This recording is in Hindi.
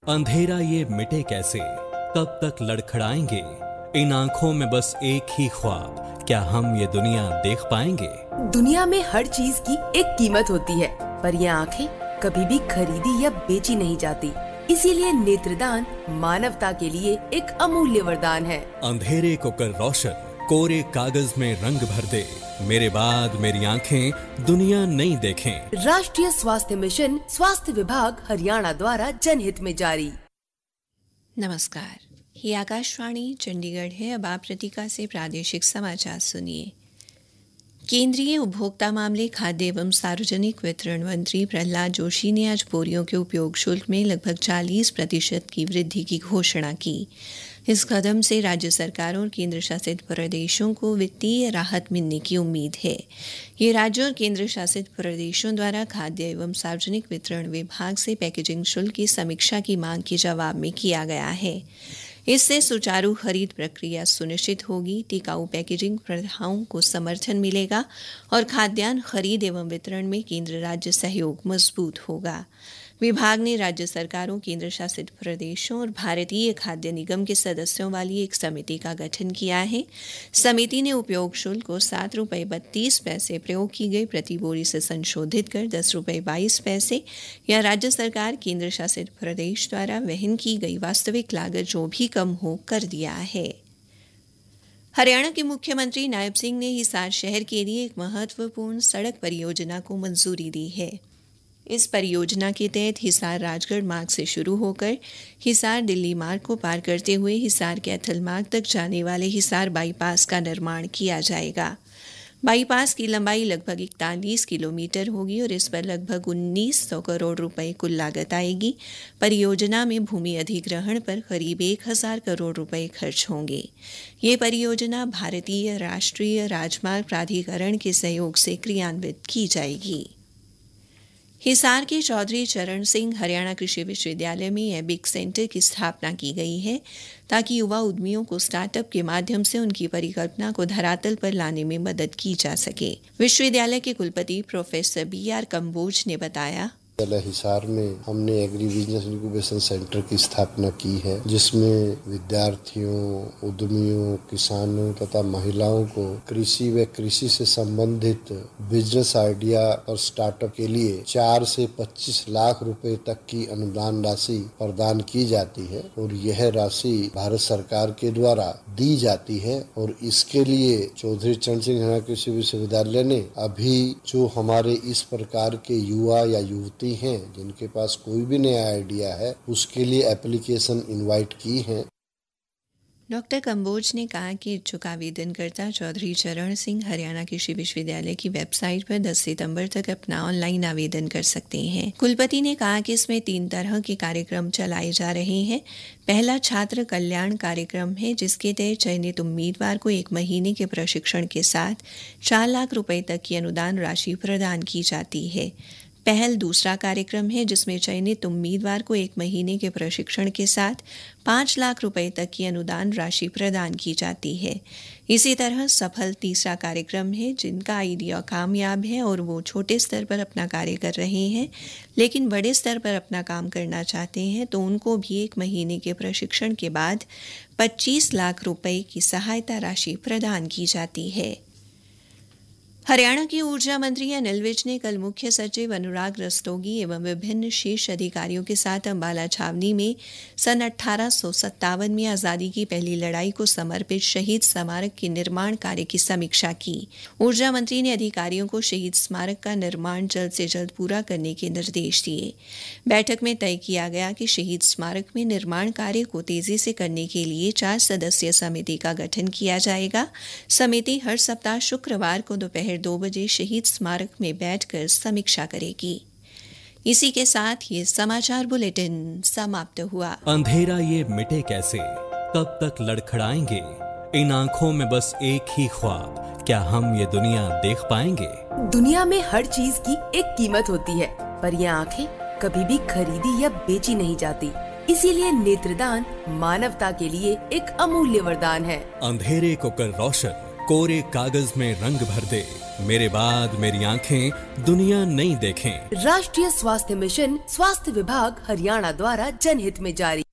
अंधेरा ये मिटे कैसे, कब तक लड़खड़ाएंगे, इन आंखों में बस एक ही ख्वाब, क्या हम ये दुनिया देख पाएंगे। दुनिया में हर चीज की एक कीमत होती है, पर ये आँखें कभी भी खरीदी या बेची नहीं जाती। इसीलिए नेत्रदान मानवता के लिए एक अमूल्य वरदान है। अंधेरे को कर रोशन, कोरे कागज में रंग भर दे, मेरे बाद मेरी आंखें दुनिया नहीं देखें। राष्ट्रीय स्वास्थ्य मिशन, स्वास्थ्य विभाग, हरियाणा द्वारा जनहित में जारी। नमस्कार, ये आकाशवाणी चंडीगढ़ है। अब आप प्रतीका से प्रादेशिक समाचार सुनिए। केंद्रीय उपभोक्ता मामले, खाद्य एवं सार्वजनिक वितरण मंत्री प्रहलाद जोशी ने आज बोरियों के उपयोग शुल्क में लगभग 40% की वृद्धि की घोषणा की। इस कदम से राज्य सरकारों और केंद्र शासित प्रदेशों को वित्तीय राहत मिलने की उम्मीद है। ये राज्यों और केंद्र शासित प्रदेशों द्वारा खाद्य एवं सार्वजनिक वितरण विभाग से पैकेजिंग शुल्क की समीक्षा की मांग के जवाब में किया गया है। इससे सुचारू खरीद प्रक्रिया सुनिश्चित होगी, टिकाऊ पैकेजिंग प्रथाओं को समर्थन मिलेगा और खाद्यान्न खरीद एवं वितरण में केंद्र राज्य सहयोग मजबूत होगा। विभाग ने राज्य सरकारों, केंद्र शासित प्रदेशों और भारतीय खाद्य निगम के सदस्यों वाली एक समिति का गठन किया है। समिति ने उपयोग शुल्क को ₹7.32 प्रयोग की गई प्रति बोरी से संशोधित कर ₹10.22 या राज्य सरकार, केंद्र शासित प्रदेश द्वारा वहन की गई वास्तविक लागत जो भी कम हो कर दिया है। हरियाणा के मुख्यमंत्री नायब सिंह ने हिसार शहर के लिए एक महत्वपूर्ण सड़क परियोजना को मंजूरी दी है। इस परियोजना के तहत हिसार राजगढ़ मार्ग से शुरू होकर हिसार दिल्ली मार्ग को पार करते हुए हिसार कैथल मार्ग तक जाने वाले हिसार बाईपास का निर्माण किया जाएगा। बाईपास की लंबाई लगभग 41 किलोमीटर होगी और इस पर लगभग 1900 करोड़ रुपए कुल लागत आएगी। परियोजना में भूमि अधिग्रहण पर करीब 1000 करोड़ रुपए खर्च होंगे। ये परियोजना भारतीय राष्ट्रीय राजमार्ग प्राधिकरण के सहयोग से क्रियान्वित की जाएगी। हिसार के चौधरी चरण सिंह हरियाणा कृषि विश्वविद्यालय में एबिक सेंटर की स्थापना की गई है ताकि युवा उद्यमियों को स्टार्टअप के माध्यम से उनकी परिकल्पना को धरातल पर लाने में मदद की जा सके। विश्वविद्यालय के कुलपति प्रोफेसर BR कंबोज ने बताया, हिसार में हमने एग्री बिजनेस इंक्यूबेशन सेंटर की स्थापना की है, जिसमें विद्यार्थियों, उद्यमियों, किसानों तथा महिलाओं को कृषि व कृषि से संबंधित बिजनेस आइडिया और स्टार्टअप के लिए 4 से 25 लाख रुपए तक की अनुदान राशि प्रदान की जाती है और यह राशि भारत सरकार के द्वारा दी जाती है। और इसके लिए चौधरी चरण सिंह हरियाणा कृषि विश्वविद्यालय ने अभी जो हमारे इस प्रकार के युवा या युवती हैं जिनके पास कोई भी नया आइडिया है, उसके लिए एप्लीकेशन इनवाइट की है। डॉक्टर कंबोज ने कहा कि इच्छुक आवेदनकर्ता चौधरी चरण सिंह हरियाणा कृषि विश्वविद्यालय की वेबसाइट पर 10 सितंबर तक अपना ऑनलाइन आवेदन कर सकते हैं। कुलपति ने कहा कि इसमें 3 तरह के कार्यक्रम चलाए जा रहे हैं। पहला छात्र कल्याण कार्यक्रम है, जिसके तहत चयनित उम्मीदवार को 1 महीने के प्रशिक्षण के साथ 4 लाख रुपए तक की अनुदान राशि प्रदान की जाती है। पहल दूसरा कार्यक्रम है, जिसमें चयनित उम्मीदवार को 1 महीने के प्रशिक्षण के साथ 5 लाख रुपए तक की अनुदान राशि प्रदान की जाती है। इसी तरह सफल तीसरा कार्यक्रम है, जिनका आइडिया कामयाब है और वो छोटे स्तर पर अपना कार्य कर रहे हैं लेकिन बड़े स्तर पर अपना काम करना चाहते हैं, तो उनको भी 1 महीने के प्रशिक्षण के बाद 25 लाख रुपए की सहायता राशि प्रदान की जाती है। हरियाणा के ऊर्जा मंत्री अनिल विज ने कल मुख्य सचिव अनुराग रस्तोगी एवं विभिन्न शीर्ष अधिकारियों के साथ अंबाला छावनी में सन 1857 में आज़ादी की पहली लड़ाई को समर्पित शहीद स्मारक के निर्माण कार्य की समीक्षा की। ऊर्जा मंत्री ने अधिकारियों को शहीद स्मारक का निर्माण जल्द से जल्द पूरा करने के निर्देश दिए। बैठक में तय किया गया कि शहीद स्मारक में निर्माण कार्य को तेजी से करने के लिए 4 सदस्यीय समिति का गठन किया जाएगा। समिति हर सप्ताह शुक्रवार को दोपहर 2 बजे शहीद स्मारक में बैठकर समीक्षा करेगी। इसी के साथ ये समाचार बुलेटिन समाप्त हुआ। अंधेरा ये मिटे कैसे, कब तक लड़खड़ाएंगे, इन आंखों में बस एक ही ख्वाब, क्या हम ये दुनिया देख पाएंगे। दुनिया में हर चीज की एक कीमत होती है, पर ये आँखें कभी भी खरीदी या बेची नहीं जाती। इसीलिए नेत्रदान मानवता के लिए एक अमूल्य वरदान है। अंधेरे को कर रोशन, कोरे कागज में रंग भर दे, मेरे बाद मेरी आंखें दुनिया नहीं देखें। राष्ट्रीय स्वास्थ्य मिशन, स्वास्थ्य विभाग, हरियाणा द्वारा जनहित में जारी।